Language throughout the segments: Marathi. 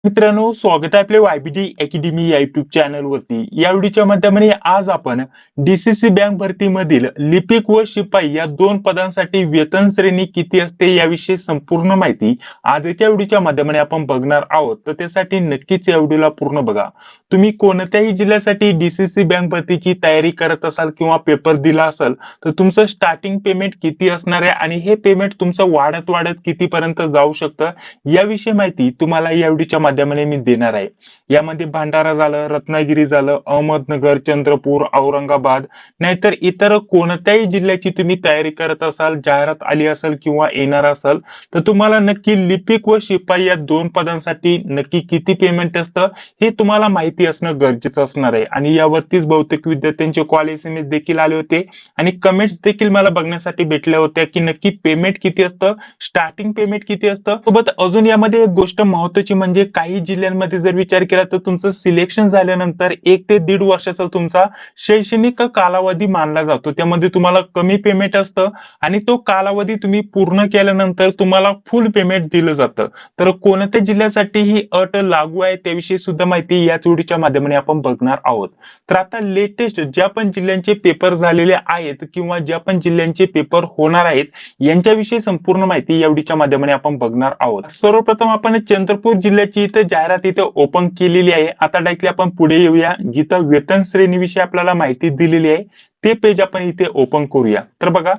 मित्रांनो, स्वागत आहे आपल्या वायबीडी अकॅडमी या युट्यूब चॅनल वरती. या व्हिडिओच्या माध्यमाने आज आपण डीसीसी बँक भरतीमधील लिपिक व शिपाई या दोन पदांसाठी वेतन श्रेणी किती असते याविषयी संपूर्ण माहिती आजच्या व्हिडिओच्या माध्यमाने आपण बघणार आहोत. तर त्यासाठी नक्कीच या व्हिडिओला पूर्ण बघा. तुम्ही कोणत्याही जिल्ह्यासाठी डीसीसी बँक भरतीची तयारी करत असाल किंवा पेपर दिला असाल तर तुमचं स्टार्टिंग पेमेंट किती असणार आहे आणि हे पेमेंट तुमचं वाढत वाढत कितीपर्यंत जाऊ शकतं याविषयी माहिती तुम्हाला या व्हिडिओच्या माध्यमाने मी देणार आहे. यामध्ये भंडारा झालं, रत्नागिरी झालं, अहमदनगर, चंद्रपूर, औरंगाबाद नाहीतर इतर कोणत्याही जिल्ह्याची तुम्ही तयारी करत असाल, जाहिरात आली असेल किंवा येणार असेल तर तुम्हाला नक्की लिपिक व शिपाई या दोन पदांसाठी नक्की किती पेमेंट असतं हे तुम्हाला माहिती असणं गरजेचं असणार आहे. आणि यावरतीच बहुतेक विद्यार्थ्यांचे कॉल एसएमएस देखील आले होते आणि कमेंट्स देखील मला बघण्यासाठी भेटल्या होत्या की नक्की पेमेंट किती असतं, स्टार्टिंग पेमेंट किती असतं. सोबत अजून यामध्ये एक गोष्ट महत्त्वाची म्हणजे काही जिल्ह्यांमध्ये जर विचार केला तर तुमचं सिलेक्शन झाल्यानंतर 1 ते 1.5 वर्षाचा तुमचा शैक्षणिक कालावधी मानला जातो. त्यामध्ये तुम्हाला कमी पेमेंट असतं आणि तो कालावधी तुम्ही पूर्ण केल्यानंतर तुम्हाला फुल पेमेंट दिलं जातं. तर कोणत्या जिल्ह्यासाठी ही अट लागू आहे त्याविषयी सुद्धा माहिती याच व्हिडिओच्या माध्यमाने आपण बघणार आहोत. तर आता लेटेस्ट ज्या पण जिल्ह्यांचे पेपर झालेले आहेत किंवा ज्या पण जिल्ह्यांचे पेपर होणार आहेत यांच्याविषयी संपूर्ण माहिती या व्हिडिओच्या माध्यमाने आपण बघणार आहोत. सर्वप्रथम आपण चंद्रपूर जिल्ह्याची इथे जाहिरात इथे ओपन केलेली आहे. आता डायरेक्टली आपण पुढे येऊया, जिथं वेतन श्रेणीविषयी आपल्याला माहिती दिलेली आहे ते पेज आपण इथे ओपन करूया. तर बघा,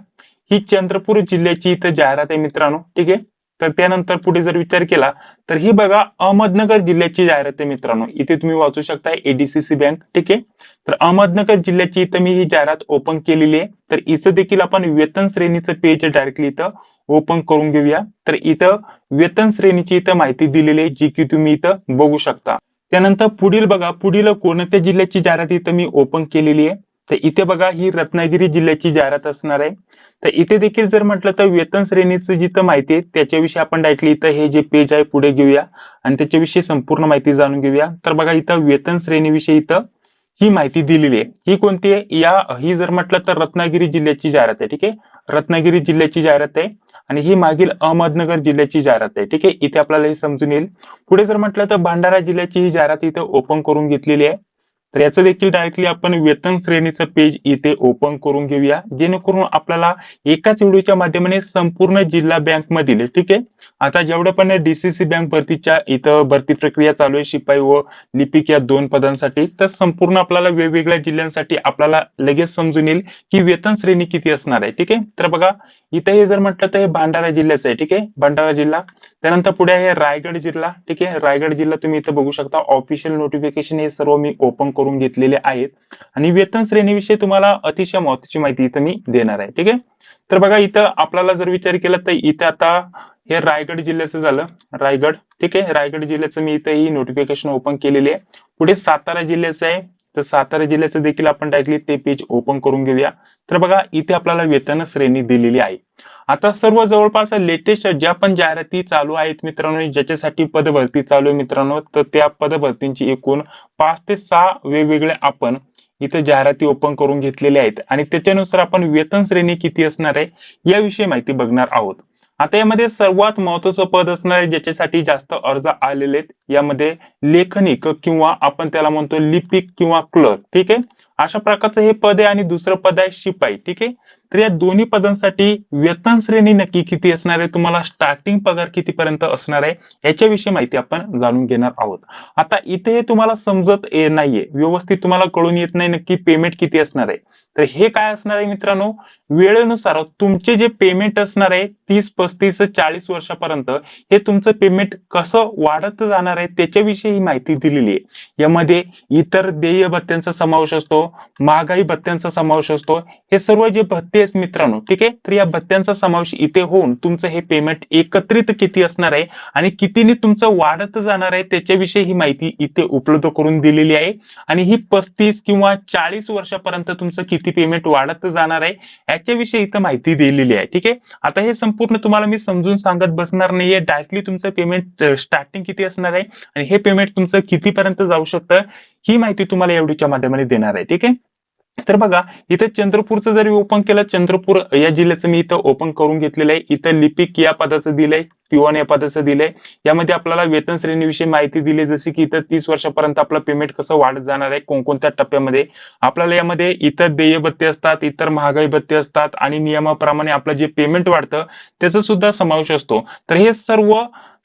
ही चंद्रपूर जिल्ह्याची इथे जाहिरात आहे मित्रांनो, ठीक आहे. तर त्यानंतर पुढे जर विचार केला तर ही बघा अहमदनगर जिल्ह्याची जाहिरात आहे मित्रांनो. इथे तुम्ही वाचू शकता एडीसीसी बँक, ठीक आहे. तर अहमदनगर जिल्ह्याची इथं मी ही जाहिरात ओपन केलेली आहे. तर इथं देखील आपण वेतन श्रेणीचं पेज डायरेक्टली इथं ओपन करून घेऊया. तर इथं वेतन श्रेणीची इथं माहिती दिलेली आहे जी की तुम्ही इथं बघू शकता. त्यानंतर पुढील बघा, पुढील कोणत्या जिल्ह्याची जाहिरात इथं मी ओपन केलेली आहे. तर इथे बघा ही रत्नागिरी जिल्ह्याची जाहिरात असणार आहे. तर इथे देखील जर म्हटलं तर वेतन श्रेणीचं जिथं माहिती आहे त्याच्याविषयी आपण डायरेक्टली इथं हे जे पेज आहे पुढे घेऊया आणि त्याच्याविषयी संपूर्ण माहिती जाणून घेऊया. तर बघा इथं वेतन श्रेणीविषयी इथं ही माहिती दिलेली आहे. ही कोणती आहे, ही जर म्हटलं तर रत्नागिरी जिल्ह्याची जाहिरात आहे, ठीक आहे. रत्नागिरी जिल्ह्याची जाहिरात आहे आणि ही मागील अहमदनगर जिल्ह्याची जाहिरात आहे, ठीक आहे. इथे आपल्याला हे समजून येईल. पुढे जर म्हटलं तर भंडारा जिल्ह्याची ही जाहिरात इथे ओपन करून घेतलेली आहे. तर याचं देखील डायरेक्टली आपण वेतन श्रेणीचं पेज इथे ओपन करून घेऊया, जेणेकरून आपल्याला एकाच व्हिडिओच्या माध्यमाने संपूर्ण जिल्हा बँक मधील, ठीक आहे, आता जेवढ्या पण डीसीसी बँक भरतीच्या इथं भरती प्रक्रिया चालू आहे शिपाई व लिपिक या दोन पदांसाठी, तर संपूर्ण आपल्याला वेगवेगळ्या जिल्ह्यांसाठी आपल्याला लगेच समजून येईल की वेतन श्रेणी किती असणार आहे, ठीक आहे. तर बघा इथे हे जर म्हटलं तर हे भंडारा जिल्ह्याचं आहे, ठीक आहे, भंडारा जिल्हा. त्यानंतर पुढे आहे रायगड जिल्हा, ठीक आहे. रायगड जिल्हा तुम्ही इथं बघू शकता. ऑफिशियल नोटिफिकेशन हे सर्व मी ओपन करून घेतलेले आहेत आणि वेतन श्रेणीविषयी तुम्हाला अतिशय महत्त्वाची माहिती इथं मी देणार आहे, ठीक आहे. तर बघा इथं आपल्याला जर विचार केला तर इथे आता हे रायगड जिल्ह्याचं झालं, रायगड, ठीक आहे. रायगड जिल्ह्याचं मी इथं ही नोटिफिकेशन ओपन केलेली आहे. पुढे सातारा जिल्ह्याचं आहे, तर सातारा जिल्ह्याचं देखील आपण डायरेक्टली ते पेज ओपन करून घेऊया. तर बघा इथे आपल्याला वेतन श्रेणी दिलेली आहे. आता सर्व जवळपास लेटेस्ट ज्या पण जाहिराती चालू आहेत मित्रांनो, ज्याच्यासाठी पदभरती चालू आहे मित्रांनो, तर त्या पदभरतींची एकूण 5 ते 6 वेगवेगळे आपण इथे जाहिराती ओपन करून घेतलेल्या आहेत आणि त्याच्यानुसार आपण वेतन श्रेणी किती असणार आहे याविषयी माहिती बघणार आहोत. आता यामध्ये सर्वात महत्वाचं पद असणार आहे ज्याच्यासाठी जास्त अर्ज आलेले आहेत, यामध्ये लेखनिक किंवा आपण त्याला म्हणतो लिपिक किंवा क्लर्क, ठीक आहे. अशा प्रकारचं हे पद आहे आणि दुसरं पद आहे शिपाई, ठीक आहे. तर या दोन्ही पदांसाठी वेतन श्रेणी नक्की किती असणार आहे, तुम्हाला स्टार्टिंग पगार कितीपर्यंत असणार आहे याच्याविषयी माहिती आपण जाणून घेणार आहोत. आता इथे तुम्हाला समजत नाहीये, व्यवस्थित तुम्हाला कळून येत नाही नक्की पेमेंट किती असणार आहे. तर हे काय असणार आहे मित्रांनो, वेळेनुसार तुमचे जे पेमेंट असणार आहे 30, 35, 40 वर्षापर्यंत हे तुमचं पेमेंट कसं वाढत जाणार आहे त्याच्याविषयी ही माहिती दिलेली आहे. यामध्ये इतर देय भत्त्यांचा समावेश असतो, महागाई भत्त्यांचा समावेश असतो. हे सर्व जे भत्ते आहेत मित्रांनो, ठीक आहे. तर या भत्त्यांचा समावेश इथे होऊन तुमचं हे पेमेंट एकत्रित किती असणार आहे आणि कितीने तुमचं वाढत जाणार आहे त्याच्याविषयी ही माहिती इथे उपलब्ध करून दिलेली आहे. आणि ही 35 किंवा 40 वर्षापर्यंत तुमचं किती पेमेंट वाढत जाणार आहे याच्याविषयी इथं माहिती दिलेली आहे, ठीक आहे. आता हे संपूर्ण तुम्हाला मी समजून सांगत बसणार नाहीये, डायरेक्टली तुमचं पेमेंट स्टार्टिंग किती असणार आहे आणि हे पेमेंट तुमचं कितीपर्यंत जाऊ शकतं ही माहिती तुम्हाला या व्हिडिओच्या माध्यमाने देणार आहे, ठीक आहे. तर बघा इथे चंद्रपूरचं जरी ओपन केलं, चंद्रपूर या जिल्ह्याचं मी इथं ओपन करून घेतलेलं आहे. इथं लिपिक या पदाचं दिलंय, पिओन या पदाचं दिलंय. यामध्ये आपल्याला वेतन श्रेणीविषयी माहिती दिली, जशी की इथं 30 वर्षापर्यंत आपलं पेमेंट कसं वाढत जाणार आहे, कोणकोणत्या टप्प्यामध्ये. आपल्याला यामध्ये इतर देय भत्ते असतात, इतर महागाई भत्ते असतात आणि नियमाप्रमाणे आपलं जे पेमेंट वाढतं त्याचा सुद्धा समावेश असतो. तर हे सर्व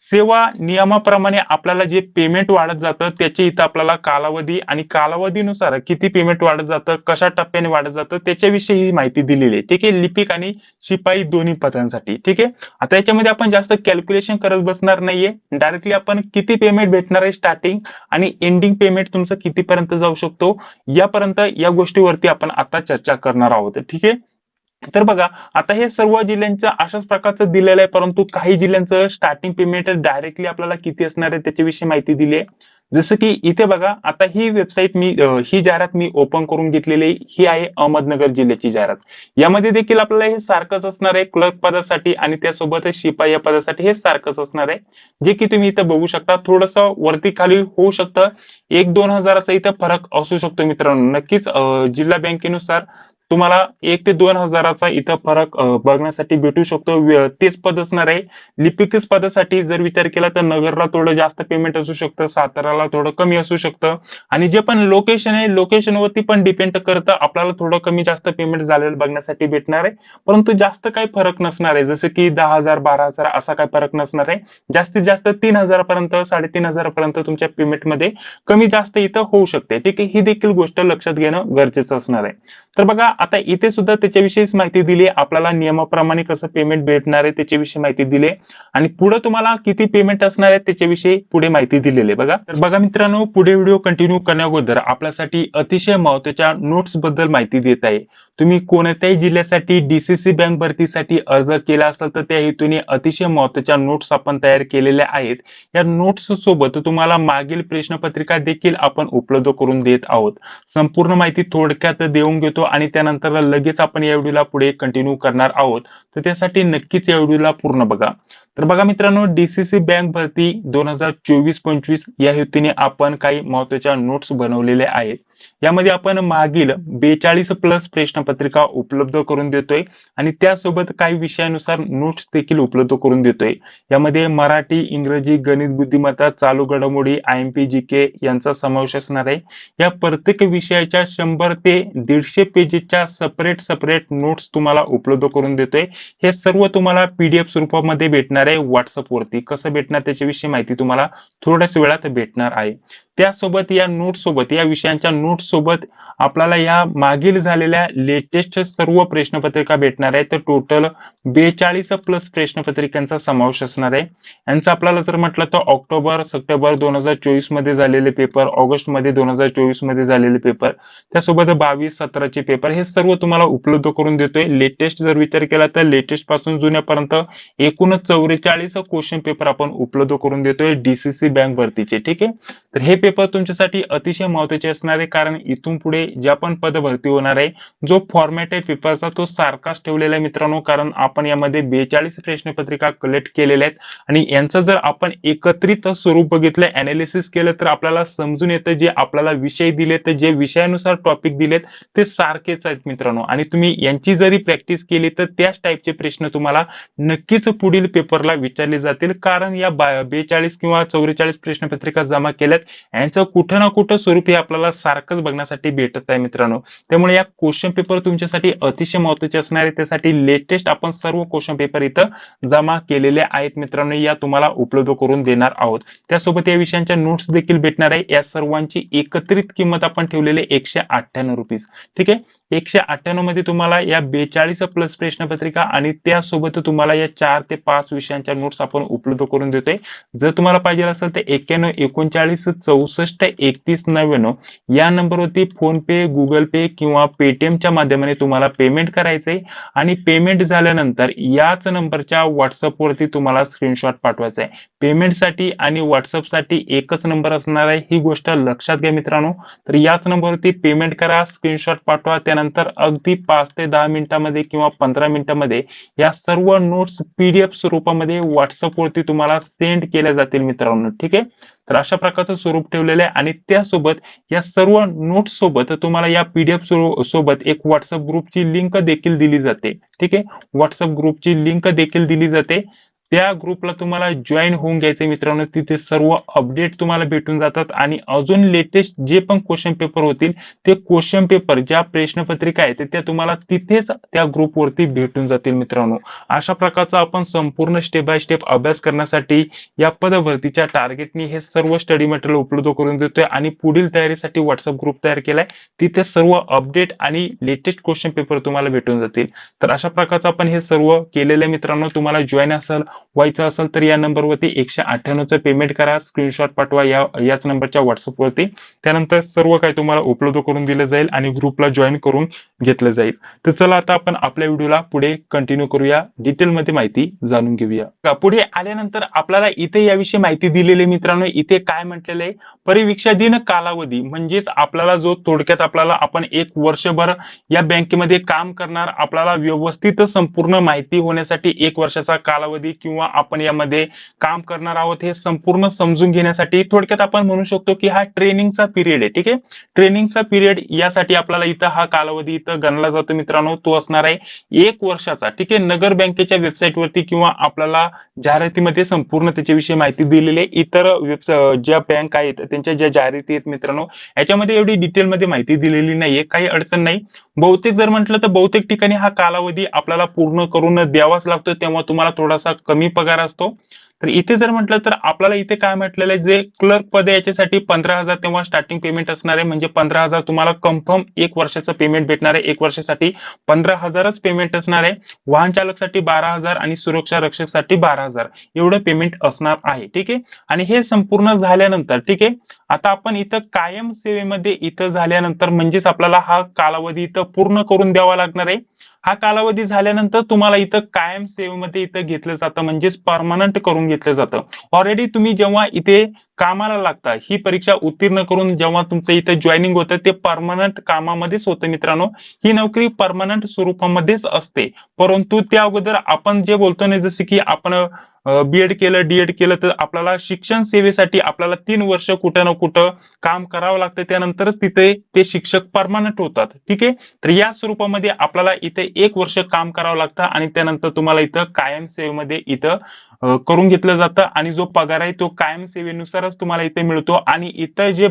सेवा नियमाप्रमाणे आपल्याला जे पेमेंट वाढत जातं त्याचे इथं आपल्याला कालावधी आणि कालावधीनुसार किती पेमेंट वाढत जातं, कशा टप्प्याने वाढत जातं त्याच्याविषयी ही माहिती दिलेली आहे. ठीक आहे, लिपिक आणि शिपाई दोन्ही पदांसाठी. ठीक आहे, आता याच्यामध्ये आपण जास्त कॅल्क्युलेशन करत बसणार नाहीये. डायरेक्टली आपण किती पेमेंट भेटणार आहे स्टार्टिंग आणि एंडिंग पेमेंट तुमचं कितीपर्यंत जाऊ शकतो यापर्यंत या गोष्टीवरती आपण आता चर्चा करणार आहोत. ठीक आहे, तर बघा आता हे सर्व जिल्ह्यांचं अशाच प्रकारचं दिलेलं आहे, परंतु काही जिल्ह्यांचं स्टार्टिंग पेमेंट डायरेक्टली आपल्याला किती असणार आहे त्याच्याविषयी माहिती दिली आहे. जसं की इथे बघा आता ही वेबसाईट ही जाहिरात मी ओपन करून घेतलेली आहे. ही आहे अहमदनगर जिल्ह्याची जाहिरात. यामध्ये देखील आपल्याला हे सारखंच असणार आहे, क्लर्क पदासाठी आणि त्यासोबतच शिपाई या पदासाठी हे सारखंच असणार आहे, जे की तुम्ही इथं बघू शकता. थोडंसं वरती खाली होऊ शकतं, 1-2 हजाराचा इथं फरक असू शकतो मित्रांनो. नक्कीच जिल्हा बँकेनुसार तुम्हाला 1 ते 2 हजाराचा इथं फरक बघण्यासाठी भेटू शकतो. तेच पद असणार आहे. लिपिकच पदासाठी जर विचार केला तर नगरला थोडं जास्त पेमेंट असू शकतं, साताराला थोडं कमी असू शकतं आणि जे पण लोकेशन आहे लोकेशनवरती पण डिपेंड करतं, आपल्याला थोडं कमी जास्त पेमेंट झालेलं बघण्यासाठी भेटणार आहे. परंतु जास्त काही फरक नसणार आहे, जसं की 10,000 12,000 असा काही फरक नसणार आहे. जास्तीत जास्त 3,000 पर्यंत 3,500 पर्यंत तुमच्या पेमेंटमध्ये कमी जास्त इथं होऊ शकते. ठीक आहे, ही देखील गोष्ट लक्षात घेणं गरजेचं असणार आहे. तर बघा आता इथे सुद्धा त्याच्याविषयीच माहिती दिली आहे. आपल्याला नियमाप्रमाणे कसं पेमेंट भेटणार आहे त्याच्याविषयी माहिती दिली आहे आणि पुढे तुम्हाला किती पेमेंट असणार आहे त्याच्याविषयी पुढे माहिती दिलेली आहे. बघा तर बघा मित्रांनो, पुढे व्हिडिओ कंटिन्यू करण्याअगोदर आपल्यासाठी अतिशय महत्त्वाच्या नोट्स बद्दल माहिती देत आहे. तुम्ही कोणत्याही जिल्ह्यासाठी डीसीसी बँक भरतीसाठी अर्ज केला असेल तर त्या हेतूने अतिशय महत्त्वाच्या नोट्स आपण तयार केलेल्या आहेत. या नोट्स सोबत तुम्हाला मागील प्रश्नपत्रिका देखील आपण उपलब्ध करून देत आहोत. संपूर्ण माहिती थोडक्यात देऊन घेतो आणि त्यानंतर लगेच आपण या व्हिडिओला पुढे कंटिन्यू करणार आहोत. तर त्यासाठी नक्कीच या व्हिडिओला पूर्ण बघा. तर बघा मित्रांनो, डीसीसी बँक भरती 2024-25 या हेतूने आपण काही महत्त्वाच्या नोट्स बनवलेल्या आहेत. यामध्ये आपण मागील 42 प्लस प्रश्नपत्रिका उपलब्ध करून देतोय आणि त्यासोबत काही विषयानुसार नोट्स देखील उपलब्ध करून देतोय. यामध्ये मराठी, इंग्रजी, गणित, बुद्धिमत्ता, चालू घडामोडी, IMP GK यांचा समावेश असणार आहे. या प्रत्येक विषयाच्या 100 ते 150 पेजेसच्या सेपरेट नोट्स तुम्हाला उपलब्ध करून देतोय. हे सर्व तुम्हाला PDF स्वरूपामध्ये भेटणार आहे व्हॉट्सअपवरती. कसं भेटणार त्याच्याविषयी माहिती तुम्हाला थोड्याच वेळात भेटणार आहे. त्यासोबत या नोट्स सोबत या विषयांच्या नोट्स सोबत आपल्याला या मागील झालेल्या लेटेस्ट सर्व प्रश्नपत्रिका भेटणार आहे. तर टोटल 42 प्लस प्रश्नपत्रिकांचा समावेश असणार आहे. यांचं आपल्याला जर म्हटलं तर ऑक्टोबर सप्टेंबर 2024 मध्ये झालेले पेपर, ऑगस्ट मध्ये 2024 मध्ये झालेले पेपर, त्यासोबत 22-17 चे पेपर हे सर्व तुम्हाला उपलब्ध करून देतोय. लेटेस्ट जर विचार केला तर लेटेस्ट पासून जुन्यापर्यंत एकूण 44 क्वेश्चन पेपर आपण उपलब्ध करून देतोय डीसीसी बँक भरतीचे. ठीक आहे, तर हे पेपर तुमच्यासाठी अतिशय महत्त्वाचे असणार आहे, कारण इथून पुढे ज्या पण पद भरती होणार आहे जो फॉर्मॅट आहे पेपरचा तो सारखाच ठेवलेला आहे मित्रांनो. कारण आपण यामध्ये 42 प्रश्नपत्रिका कलेक्ट केलेल्या आहेत आणि यांचं जर आपण एकत्रित स्वरूप बघितलं, अनालिसिस केलं तर आपल्याला समजून येतं जे आपल्याला विषय दिलेत, जे विषयानुसार टॉपिक दिलेत ते सारखेच आहेत मित्रांनो. आणि तुम्ही यांची जरी प्रॅक्टिस केली तर त्याच टाईपचे प्रश्न तुम्हाला नक्कीच पुढील पेपरला विचारले जातील, कारण या 42 किंवा 44 प्रश्नपत्रिका जमा केल्यात यांचं कुठं ना कुठं स्वरूप हे आपल्याला सारखंच बघण्यासाठी भेटत आहे मित्रांनो. त्यामुळे या क्वेश्चन पेपर तुमच्यासाठी अतिशय महत्त्वाचे असणार आहे. त्यासाठी लेटेस्ट आपण सर्व क्वेश्चन पेपर इथं जमा केलेले आहेत मित्रांनो, या तुम्हाला उपलब्ध करून देणार आहोत. त्यासोबत या विषयांच्या नोट्स देखील भेटणार आहे. या सर्वांची एकत्रित किंमत आपण ठेवलेली 198 रुपीज. ठीक आहे, 198 मध्ये तुम्हाला या 42 प्लस प्रश्नपत्रिका आणि त्यासोबत तुम्हाला या 4 ते 5 विषयांच्या नोट्स आपण उपलब्ध करून देतोय. जर तुम्हाला पाहिजे असेल तर 91 39 64 31 99 या नंबरवरती फोन पे, गुगल पे किंवा पेटीएमच्या माध्यमाने तुम्हाला पेमेंट करायचंय आणि पेमेंट झाल्यानंतर याच नंबरच्या व्हॉट्सअपवरती तुम्हाला स्क्रीनशॉट पाठवायचा आहे. पेमेंटसाठी आणि व्हॉट्सअपसाठी एकच नंबर असणार आहे, ही गोष्ट लक्षात घ्या मित्रांनो. तर याच नंबरवरती पेमेंट करा, स्क्रीनशॉट पाठवा, त्यानंतर त्यानंतर अगदी 5 ते 10 मिनिटांमध्ये किंवा 15 मिनिटांमध्ये या सर्व नोट्स PDF स्वरूपामध्ये WhatsApp वरती तुम्हाला सेंड केल्या जातील मित्रांनो. ठीक आहे. तर अशा प्रकारचं स्वरूप ठेवलेलं आहे आणि त्यासोबत या सर्व नोट्स सोबत तुम्हाला या PDF सोबत एक WhatsApp ग्रुपची लिंक देखील दिली जाते. ठीक आहे. WhatsApp ग्रुपची लिंक देखील दिली जाते. त्या ग्रुपला तुम्हाला जॉईन होऊन घ्यायचे मित्रांनो. तिथे सर्व अपडेट तुम्हाला भेटून जातात आणि अजून लेटेस्ट जे पण क्वेश्चन पेपर होतील ते क्वेश्चन पेपर ज्या प्रश्नपत्रिका आहेत त्या तुम्हाला तिथेच त्या ग्रुपवरती भेटून जातील मित्रांनो. अशा प्रकारचा आपण संपूर्ण स्टेप बाय स्टेप अभ्यास करण्यासाठी या पदभरतीच्या टार्गेटनी हे सर्व स्टडी मटेरियल उपलब्ध करून देतोय आणि पुढील तयारीसाठी व्हॉट्सअप ग्रुप तयार केलाय. तिथे सर्व अपडेट आणि लेटेस्ट क्वेश्चन पेपर तुम्हाला भेटून जातील. तर अशा प्रकारचं आपण हे सर्व केलेलं आहे मित्रांनो. तुम्हाला जॉईन व्हायचं असेल तर या नंबरवरती 198चं पेमेंट करा, स्क्रीनशॉट पाठवा याच नंबरच्या व्हॉट्सअप वरती. त्यानंतर सर्व काही तुम्हाला उपलब्ध करून दिलं जाईल आणि ग्रुपला जॉईन करून घेतलं जाईल. तर चला आता आपण आपल्या व्हिडिओला पुढे कंटिन्यू करूया, डिटेलमध्ये माहिती जाणून घेऊया. पुढे आल्यानंतर आपल्याला इथे याविषयी माहिती दिलेली मित्रांनो. इथे काय म्हटलेलं आहे, परीवीक्षाधीन कालावधी म्हणजेच आपल्याला जो थोडक्यात आपल्याला आपण 1 वर्षभर या बँकेमध्ये काम करणार, आपल्याला व्यवस्थित संपूर्ण माहिती होण्यासाठी 1 वर्षाचा कालावधी किंवा आपण यामध्ये काम करणार आहोत हे संपूर्ण समजून घेण्यासाठी थोडक्यात आपण म्हणू शकतो की हा ट्रेनिंगचा पिरियड आहे. ठीक आहे. ट्रेनिंगचा पिरियड यासाठी आपल्याला इथं हा कालावधी इथं गणला जातो मित्रांनो. तो असणार आहे 1 वर्षाचा. ठीक आहे. नगर बँकेच्या वेबसाईट वरती किंवा आपल्याला जाहिरातीमध्ये संपूर्ण त्याच्याविषयी माहिती दिलेली आहे. इतर ज्या बँक आहेत त्यांच्या ज्या जाहिराती आहेत मित्रांनो याच्यामध्ये एवढी डिटेलमध्ये माहिती दिलेली नाहीये, काही अडचण नाही. बहुतेक जर म्हटलं तर बहुतेक ठिकाणी हा कालावधी आपल्याला पूर्ण करून द्यावाच लागतो, तेव्हा तुम्हाला थोडासा कमी पगार असतो. तर इथे जर म्हटलं तर आपल्याला इथे काय म्हटलेलं आहे, जे क्लर्क पद आहे याच्यासाठी 15,000 तेव्हा स्टार्टिंग पेमेंट असणार आहे. म्हणजे 15,000 तुम्हाला कन्फर्म 1 वर्षाचं पेमेंट भेटणार आहे. 1 वर्षासाठी 15,000च पेमेंट असणार आहे. वाहन चालकसाठी 12,000 आणि सुरक्षा रक्षकसाठी 12,000 एवढं पेमेंट असणार आहे. ठीक आहे. आणि हे संपूर्ण झाल्यानंतर ठीक आहे, आता आपण इथं कायम सेवेमध्ये इथं झाल्यानंतर म्हणजेच आपल्याला हा कालावधी इथं पूर्ण करून द्यावा लागणार आहे. हा कालावधी झाल्यानंतर तुम्हाला इथं कायम सेवेमध्ये इथं घेतलं जातं, म्हणजेच परमनंट करून घेतलं जातं. ऑलरेडी तुम्ही जेव्हा इथे कामाला लागता, ही परीक्षा उत्तीर्ण करून जेव्हा तुमचं इथे जॉईनिंग होतं ते परमनंट कामामध्येच होतं मित्रांनो. ही नोकरी परमनंट स्वरूपामध्येच असते. परंतु त्या अगोदर आपण जे बोलतो ना, जसे की आपण बीएड केलं, डीएड केलं, तर आपल्याला शिक्षण सेवेसाठी आपल्याला 3 वर्ष कुठं ना कुठं काम करावं लागतं, त्यानंतरच तिथे ते शिक्षक परमनंट होतात. ठीक आहे. तर या स्वरूपामध्ये आपल्याला इथे 1 वर्ष काम करावं लागतं आणि त्यानंतर तुम्हाला इथं कायम सेवेमध्ये इथं करून घेतलं जातं आणि जो पगार आहे तो कायम सेवेनुसारच तुम्हाला इथे मिळतो आणि इतर जे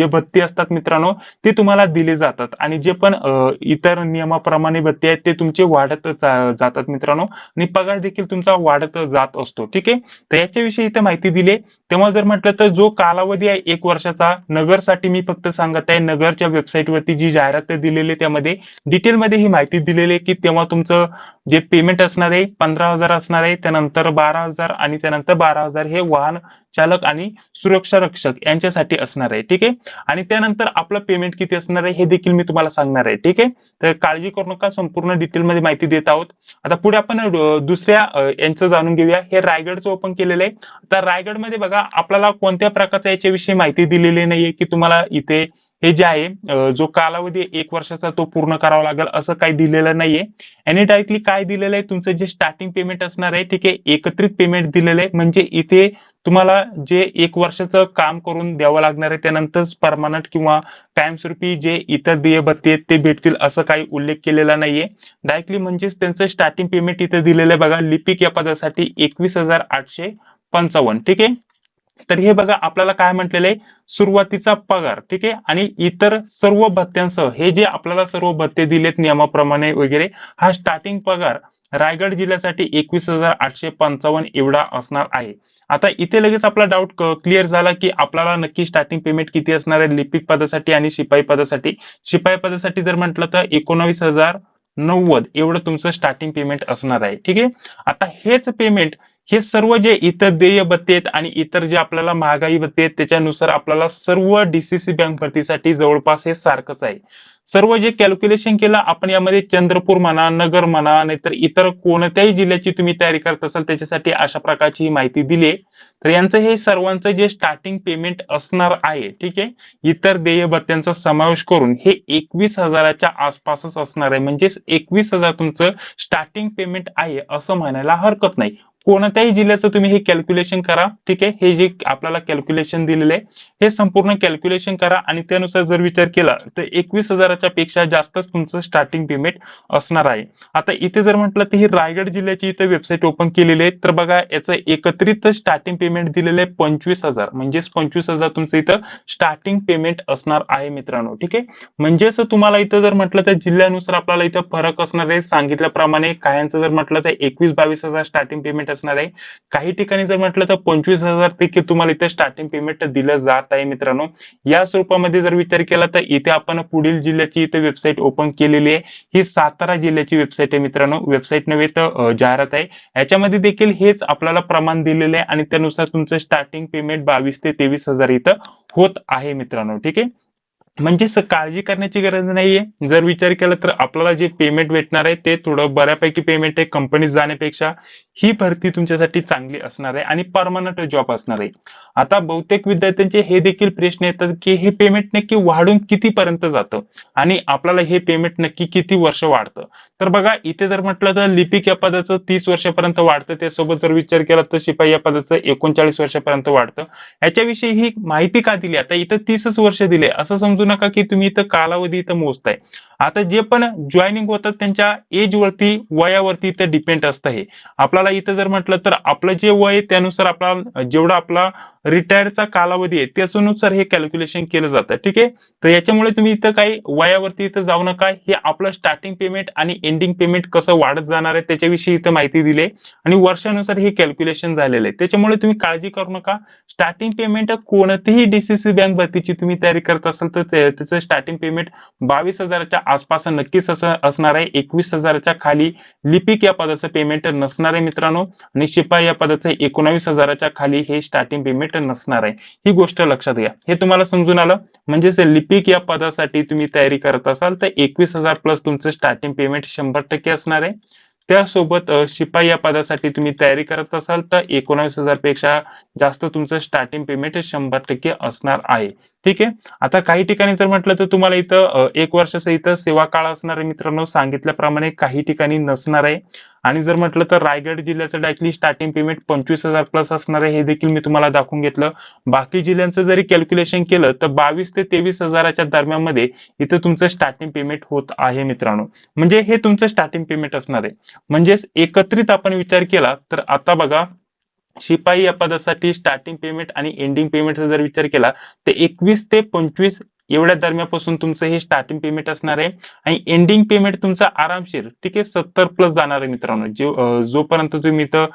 भत्ते असतात मित्रांनो ते तुम्हाला दिले जातात आणि जे पण इतर नियमाप्रमाणे भत्ते आहेत ते तुमचे वाढत जातात मित्रांनो आणि पगार देखील तुमचा वाढत जात असतो. ठीक आहे. तर याच्याविषयी इथे माहिती दिली. तेव्हा जर म्हटलं तर जो कालावधी आहे 1 वर्षाचा नगरसाठी मी फक्त सांगत आहे, नगरच्या वेबसाईट वरती जी जाहिरात दिलेली त्यामध्ये डिटेलमध्ये ही माहिती दिलेली आहे की तेव्हा तुमचं जे पेमेंट असणार आहे 15,000 असणार आहे, त्यानंतर 12,000 आणि त्यानंतर 12,000 हे वाहन चालक आणि सुरक्षा रक्षक यांच्यासाठी असणार आहे. ठीक आहे. आणि त्यानंतर आपलं पेमेंट किती असणार आहे हे देखील मी तुम्हाला सांगणार आहे. ठीक आहे. तर काळजी करू नका, संपूर्ण डिटेलमध्ये माहिती देत आहोत. आता पुढे आपण दुसऱ्या यांचं जाणून घेऊया. हे रायगडचं ओपन केलेलं आहे. तर रायगडमध्ये बघा आपल्याला कोणत्या प्रकारच्या याच्याविषयी माहिती दिलेली नाहीये की तुम्हाला इथे हे जे आहे जो कालावधी 1 वर्षाचा तो पूर्ण करावा लागेल असं काही दिलेलं नाहीये. आणि डायरेक्टली काय दिलेलं आहे, तुमचं जे स्टार्टिंग पेमेंट असणार आहे ठीक आहे एकत्रित पेमेंट दिलेलं आहे. म्हणजे इथे तुम्हाला जे 1 वर्षाचं काम करून द्यावं लागणार आहे त्यानंतर परमनंट किंवा कायमस्वरूपी जे इतर देय भत्ते आहेत ते भेटतील असं काही उल्लेख केलेला नाहीये. डायरेक्टली म्हणजेच त्यांचं स्टार्टिंग पेमेंट इथे दिलेलं आहे बघा, लिपिक या पदासाठी 21,855. ठीक आहे. तर हे बघा आपल्याला काय म्हटलेलं आहे, सुरुवातीचा पगार ठीक आहे आणि इतर सर्व भत्त्यांसह हे जे आपल्याला सर्व भत्ते दिलेत नियमाप्रमाणे वगैरे हा स्टार्टिंग पगार रायगड जिल्ह्यासाठी 21,855 एवढा असणार आहे. आता इथे लगेच आपला डाऊट क्लिअर झाला की आपल्याला नक्की स्टार्टिंग पेमेंट किती असणार आहे लिपिक पदासाठी आणि शिपाई पदासाठी. शिपाई पदासाठी जर म्हटलं तर 19,090 एवढं तुमचं स्टार्टिंग पेमेंट असणार आहे. ठीक आहे. आता हेच पेमेंट हे सर्व जे इतर देय भत्ते आहेत आणि इतर जे आपल्याला महागाई भत्ते आहेत त्याच्यानुसार आपल्याला सर्व डीसीसी बँक भरतीसाठी जवळपास हे सारखंच आहे. सर्व जे कॅल्क्युलेशन केलं आपण यामध्ये चंद्रपूर म्हणा, नगर म्हणा, नाहीतर इतर कोणत्याही जिल्ह्याची तुम्ही तयारी करत असाल त्याच्यासाठी अशा प्रकारची ही माहिती दिली आहे. तर यांचं हे सर्वांचं जे स्टार्टिंग पेमेंट असणार आहे, ठीक आहे, इतर देय भत्त्यांचा समावेश करून हे 21,000च्या आसपासच असणार आहे. म्हणजेच 21,000 तुमचं स्टार्टिंग पेमेंट आहे असं म्हणायला हरकत नाही. कोणत्याही जिल्ह्याचं तुम्ही हे कॅल्क्युलेशन करा, ठीक आहे. हे जे आपल्याला कॅल्क्युलेशन दिलेलं आहे हे संपूर्ण कॅल्क्युलेशन करा आणि त्यानुसार जर विचार केला तर 21,000च्या पेक्षा जास्तच तुमचं स्टार्टिंग पेमेंट असणार आहे. आता इथे जर म्हटलं तर ही रायगड जिल्ह्याची इथे वेबसाईट ओपन केलेली आहे. तर बघा याचं एकत्रित स्टार्टिंग पेमेंट दिलेलं आहे 25,000. म्हणजेच 25,000 तुमचं इथं स्टार्टिंग पेमेंट असणार आहे मित्रांनो, ठीक आहे. म्हणजेच तुम्हाला इथं जर म्हटलं तर जिल्ह्यानुसार आपल्याला इथं फरक असणार आहे. सांगितल्याप्रमाणे काहींचं जर म्हटलं तर 21-22,000 स्टार्टिंग पेमेंट असणार आहे. काही ठिकाणी जर म्हटलं तर 25,000 देखील तुम्हाला इथे स्टार्टिंग पेमेंट दिलं जात आहे मित्रांनो. या स्वरूपामध्ये जर विचार केला तर इथे आपण पुढील जिल्ह्याची इथे वेबसाईट ओपन केलेली आहे. ही सातारा जिल्ह्याची वेबसाईट आहे मित्रांनो. वेबसाईट नव्हे तर जाहिरात आहे. याच्यामध्ये देखील हेच आपल्याला प्रमाण दिलेले आहे आणि त्यानुसार तुमचं स्टार्टिंग पेमेंट 22 ते 23,000 इथं होत आहे मित्रांनो, ठीक आहे. म्हणजेच काळजी करण्याची गरज नाहीये. जर विचार केला तर आपल्याला जे पेमेंट भेटणार आहे ते थोडं बऱ्यापैकी पेमेंट आहे. कंपनीत जाण्यापेक्षा ही भरती तुमच्यासाठी चांगली असणार आहे आणि परमनंट जॉब असणार आहे. आता बहुतेक विद्यार्थ्यांचे हे देखील प्रश्न येतात की हे पेमेंट नक्की वाढून कितीपर्यंत जातं आणि आपल्याला हे पेमेंट नक्की किती वर्ष वाढतं. तर बघा इथे जर म्हटलं तर लिपिक या पदाचं 30 वर्षापर्यंत वाढतं. त्यासोबत जर विचार केला तर शिपाई या पदाचं 39 वर्षापर्यंत वाढतं. याच्याविषयी ही माहिती का दिली? आता इथं 30च वर्ष दिले असं समजू नका की तुम्ही इथं कालावधी इथं मोजताय. आता जे पण जॉईनिंग होतात त्यांच्या एज वरती, वयावरती इथं डिपेंड असतं हे. आपल्याला इथं जर म्हटलं तर आपलं जे वय आहे त्यानुसार आपला जेवढा आपला रिटायरचा कालावधी आहे त्याच्यानुसार हे कॅल्क्युलेशन केलं जातं, ठीक आहे. तर याच्यामुळे तुम्ही इथं काही वयावरती इथं जाऊ नका. हे आपलं स्टार्टिंग पेमेंट आणि एंडिंग पेमेंट कसं वाढत जाणार आहे त्याच्याविषयी इथं माहिती दिली आहे आणि वर्षानुसार हे कॅल्क्युलेशन झालेलं आहे. त्याच्यामुळे तुम्ही काळजी करू नका. स्टार्टिंग पेमेंट कोणतीही डीसीसी बँक भरतीची तुम्ही तयारी करत असाल तर त्याचं स्टार्टिंग पेमेंट 22,000च्या आसपास नक्कीच असणार आहे. 21,000च्या खाली लिपिक या पदाचं पेमेंट नसणार आहे मित्रांनो आणि शिपाई या पदाचं 19,000च्या खाली हे स्टार्टिंग पेमेंट नसणार आहे. ही गोष्ट लक्षात घ्या. हे तुम्हाला समजून आलं. म्हणजेच लिपिक या पदासाठी तुम्ही तयारी करत असाल तर 21,000 प्लस तुमचं स्टार्टिंग पेमेंट 100% असणार आहे. त्यासोबत शिपाई या पदासाठी तुम्ही तयारी करत असाल तर 19,000 पेक्षा जास्त तुमचं स्टार्टिंग पेमेंट 100% असणार आहे, ठीक आहे. आता काही ठिकाणी जर म्हटलं तर तुम्हाला इथं 1 वर्षाचा इथं सेवा काळ असणार आहे मित्रांनो. सांगितल्याप्रमाणे काही ठिकाणी नसणार आहे आणि जर म्हटलं तर रायगड जिल्ह्याचं डायरेक्टली स्टार्टिंग पेमेंट 25,000 प्लस असणार आहे. हे देखील मी तुम्हाला दाखवून घेतलं. बाकी जिल्ह्यांचं जरी कॅल्क्युलेशन केलं तर 22 ते 23,000च्या दरम्यान मध्ये इथं तुमचं स्टार्टिंग पेमेंट होत आहे मित्रांनो. म्हणजे हे तुमचं स्टार्टिंग पेमेंट असणार आहे. म्हणजेच एकत्रित आपण विचार केला तर आता बघा शिपाई या पदासाठी स्टार्टिंग पेमेंट आणि एंडिंग पेमेंटचा जर विचार केला तर 21 ते 25 एवढ्या दरम्यापासून तुमचं हे स्टार्टिंग पेमेंट असणार आहे आणि एंडिंग पेमेंट तुमचं आरामशीर, ठीक आहे, 70 प्लस जाणार आहे मित्रांनो. जोपर्यंत तुम्ही इथं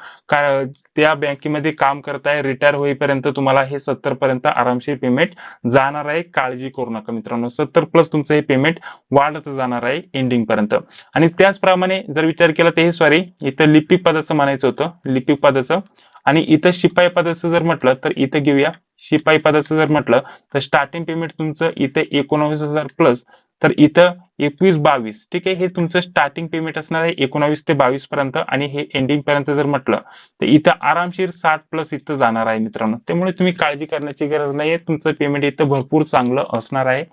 त्या बँकेमध्ये काम करताय रिटायर होईपर्यंत तुम्हाला हे 70 पर्यंत आरामशीर पेमेंट जाणार आहे. काळजी करू नका मित्रांनो. 70 प्लस तुमचं हे पेमेंट वाढत जाणार आहे एंडिंग पर्यंत. आणि त्याचप्रमाणे जर विचार केला तर हे सॉरी इथं लिपिक पदाचं म्हणायचं होतं, लिपिक पदाचं. आणि इथं शिपाई पदाचं जर म्हटलं तर इथं घेऊया. शिपाई पदाचं जर म्हटलं तर स्टार्टिंग पेमेंट तुमचं इथे 19,000 प्लस, तर इथं 21-22, ठीक आहे, हे तुमचं स्टार्टिंग पेमेंट असणार आहे 19 ते 22 पर्यंत आणि हे एंडिंग पर्यंत जर म्हटलं तर इथं आरामशीर 60 प्लस इथं जाणार आहे मित्रांनो. त्यामुळे तुम्ही काळजी करण्याची गरज नाहीये. तुमचं पेमेंट इथं भरपूर चांगलं असणार आहे.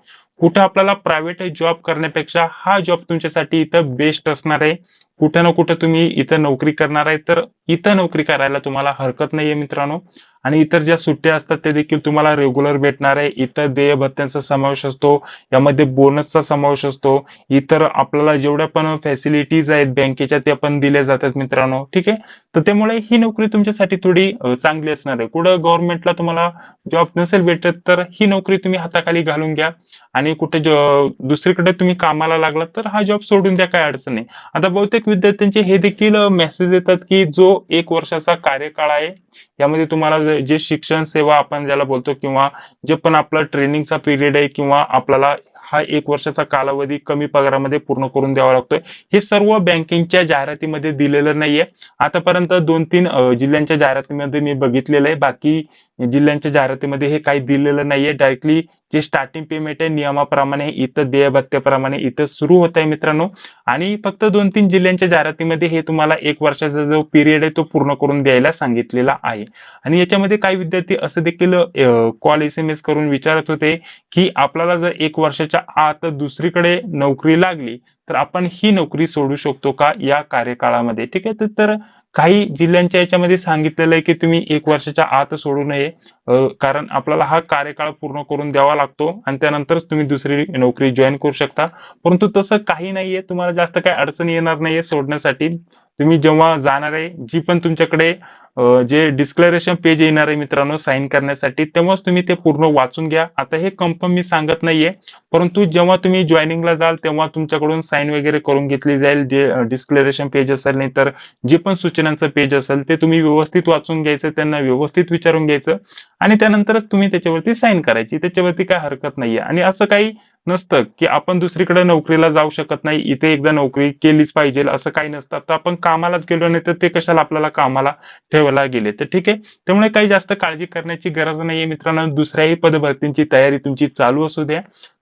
कुठं आपल्याला प्रायव्हेट जॉब करण्यापेक्षा हा जॉब तुमच्यासाठी इथं बेस्ट असणार आहे. कुठं ना कुठं तुम्ही इथं नोकरी करणार आहे तर इथं नोकरी करायला तुम्हाला हरकत नाहीये मित्रांनो. आणि इतर ज्या सुट्ट्या असतात ते देखील तुम्हाला रेग्युलर भेटणार आहे. इतर देय भत्त्यांचा समावेश असतो, यामध्ये बोनसचा समावेश असतो, इतर आपल्याला जेवढ्या पण फॅसिलिटीज आहेत बँकेच्या त्या पण दिल्या जातात मित्रांनो, ठीक आहे. तर त्यामुळे ही नोकरी तुमच्यासाठी थोडी चांगली असणार आहे. कुठं गव्हर्नमेंटला तुम्हाला जॉब नसेल भेटत तर ही नोकरी तुम्ही हाताखाली घालून घ्या आणि कुठे दुसरीकडे तुम्ही कामाला लागलात तर हा जॉब सोडून द्या, काय अडचण नाही. आता बहुतेक विद्यार्थ्यांचे हे देखील मेसेज येतात की जो 1 वर्षाचा कार्यकाळ आहे यामध्ये तुम्हाला जे शिक्षण सेवा आपण ज्याला बोलतो किंवा जे पण आपला ट्रेनिंगचा पिरियड आहे किंवा आपल्याला हा 1 वर्षाचा कालावधी कमी पगारामध्ये पूर्ण करून द्यावा लागतोय. हे सर्व बँकिंगच्या जाहिरातीमध्ये दिलेलं नाहीये. आतापर्यंत 2-3 जिल्ह्यांच्या जाहिरातीमध्ये मी बघितलेलं आहे. बाकी जिल्ह्यांच्या जाहिरातीमध्ये हे काही दिलेलं नाहीये. डायरेक्टली जे स्टार्टिंग पेमेंट आहे नियमाप्रमाणे इथं देय भत्त्याप्रमाणे इथं सुरू होत आहे मित्रांनो. आणि फक्त 2-3 जिल्ह्यांच्या जाहिरातीमध्ये हे तुम्हाला 1 वर्षाचा जो पिरियड आहे तो पूर्ण करून द्यायला सांगितलेला आहे. आणि याच्यामध्ये काही विद्यार्थी असं देखील कॉल SMS करून विचारत होते की आपल्याला जर 1 वर्षाच्या आत दुसरीकडे नोकरी लागली तर आपण ही नोकरी सोडू शकतो का या कार्यकाळामध्ये. ठीक आहे. तर काही जिल्ह्यांच्या याच्यामध्ये सांगितलेलं आहे की तुम्ही 1 वर्षाच्या आत सोडू नये, कारण आपल्याला हा कार्यकाळ पूर्ण करून द्यावा लागतो आणि त्यानंतरच तुम्ही दुसरी नोकरी जॉईन करू शकता. परंतु तसं काही नाहीये. तुम्हाला जास्त काही अडचण येणार नाहीये सोडण्यासाठी. तुम्ही जेव्हा जाणार आहे, जी पण तुमच्याकडे जे डिक्लेरेशन पेज येणार आहे मित्रांनो साइन करण्यासाठी, तेव्हाच तुम्ही ते पूर्ण वाचून घ्या. आता हे कन्फर्म मी सांगत नाहीये, परंतु जेव्हा तुम्ही जॉईनिंगला जाल तेव्हा तुमच्याकडून साइन वगैरे करून घेतली जाईल. जे डिक्लेरेशन पेज असेल नाही तर जे पण सूचनांचं पेज असेल ते तुम्ही व्यवस्थित वाचून घ्यायचं, त्यांना व्यवस्थित विचारून घ्यायचं आणि त्यानंतरच तुम्ही त्याच्यावरती साइन करायची. त्याच्यावरती काय हरकत नाहीये. आणि असं काही नसतं की आपण दुसरीकडे नोकरीला जाऊ शकत नाही, इथे एकदा नोकरी केलीच पाहिजे असं काही नसतं. तर आपण कामालाच गेलो नाही तर ते कशाला आपल्याला कामाला ठेवायला गेले. तर ठीक आहे. त्यामुळे काही जास्त काळजी करण्याची गरज नाहीये मित्रांनो. दुसऱ्याही पदभरतींची तयारी तुमची चालू असू द्या.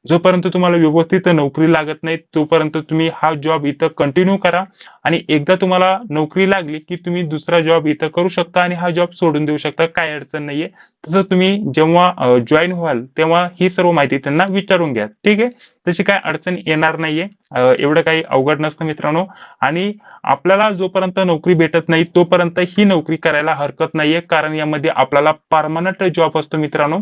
जोपर्यंत तुम्हाला व्यवस्थित नोकरी लागत नाही तोपर्यंत तुम्ही हा जॉब इथं कंटिन्यू करा आणि एकदा तुम्हाला नोकरी लागली की तुम्ही दुसरा जॉब इथं करू शकता आणि हा जॉब सोडून देऊ शकता. काही अडचण नाहीये. तसं तुम्ही जेव्हा जॉईन व्हाल तेव्हा ही सर्व माहिती त्यांना विचारून घ्या. ठीक आहे. तशी काय अडचण येणार नाहीये. एवढं काही अवघड नसतं मित्रांनो. आणि आपल्याला जोपर्यंत नोकरी भेटत नाही तोपर्यंत ही नोकरी करायला हरकत नाहीये, कारण यामध्ये आपल्याला परमनंट जॉब असतो मित्रांनो.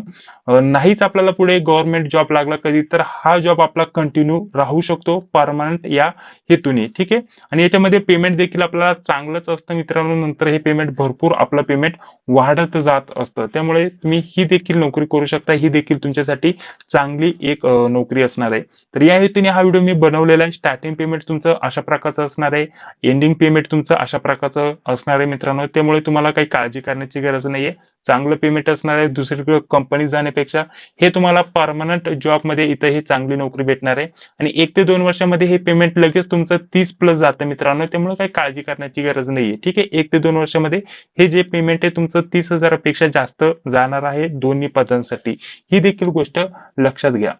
नाहीच आपल्याला पुढे गव्हर्नमेंट जॉब लागला कधी तर हा जॉब आपला कंटिन्यू राहू शकतो परमनंट या हेतूने. ठीक आहे. आणि याच्यामध्ये पेमेंट देखील आपल्याला चांगलंच असतं मित्रांनो. नंतर हे पेमेंट भरपूर आपलं पेमेंट वाढत जात असतं. त्यामुळे तुम्ही ही देखील नोकरी करू शकता. ही देखील तुमच्यासाठी चांगली एक नोकरी असणार आहे. तर या हेतूने हा व्हिडिओ मी बनवलेला आहे. स्टार्टिंग पेमेंट तुमचं अशा प्रकारचं असणार आहे, एंडिंग पेमेंट तुमचं अशा प्रकारचं असणार आहे मित्रांनो. त्यामुळे तुम्हाला काही काळजी करण्याची गरज नाहीये. चांगलं पेमेंट असणार आहे. दुसरीकडे कंपनी जाण्यापेक्षा हे तुम्हाला परमनंट जॉब मध्ये इथं हे चांगली नोकरी भेटणार आहे. आणि 1 ते 2 वर्षामध्ये हे पेमेंट लगेच तुमचं 30+ जातं मित्रांनो. त्यामुळे काही काळजी करण्याची गरज नाहीये. ठीक आहे. 1 ते 2 वर्षामध्ये हे जे पेमेंट आहे तुमचं 30,000 पेक्षा जास्त जाणार आहे दोन्ही पदांसाठी. ही देखील गोष्ट लक्षात घ्या.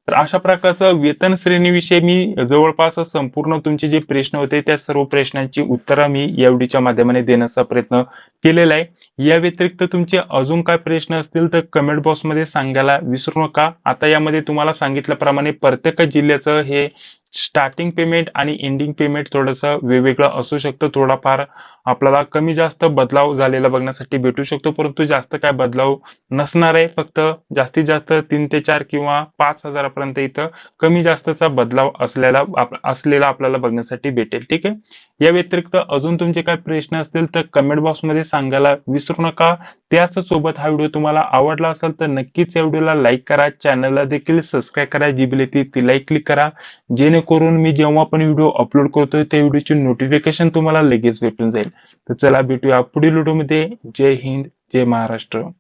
तर अशा प्रकारचं वेतन श्रेणीविषयी मी जवळपास संपूर्ण तुमचे जे प्रश्न होते त्या सर्व प्रश्नांची उत्तरं मी या व्हिडिओच्या माध्यमाने देण्याचा प्रयत्न केलेला आहे. या व्यतिरिक्त तुमचे अजून काय प्रश्न असतील तर कमेंट बॉक्समध्ये सांगायला विसरू नका. आता यामध्ये तुम्हाला सांगितल्याप्रमाणे प्रत्येक जिल्ह्याचं हे स्टार्टिंग पेमेंट आणि एंडिंग पेमेंट थोडंसं वेगवेगळं असू शकतं. थोडाफार आपल्याला कमी जास्त बदलाव झालेला बघण्यासाठी भेटू शकतो, परंतु जास्त काय बदलाव नसणार आहे. फक्त जास्तीत जास्त 3 ते 4 किंवा 5,000 पर्यंत इथं कमी जास्तचा बदलाव असलेला आपल्याला बघण्यासाठी भेटेल. ठीक आहे. या व्यतिरिक्त अजून तुमचे काय प्रश्न असतील तर कमेंट बॉक्समध्ये सांगायला विसरू नका. त्याच सोबत हा व्हिडिओ तुम्हाला आवडला असेल तर नक्कीच या व्हिडिओला लाईक करा. चॅनलला देखील सबस्क्राईब करा. जी बेल येते ती लाईक क्लिक करा, जेणेकरून मी जेव्हा पण व्हिडिओ अपलोड करतोय त्या व्हिडिओची नोटिफिकेशन तुम्हाला लगेच भेटून जाईल. तर चला भेटूया पुढील व्हिडिओमध्ये. जय हिंद, जय महाराष्ट्र.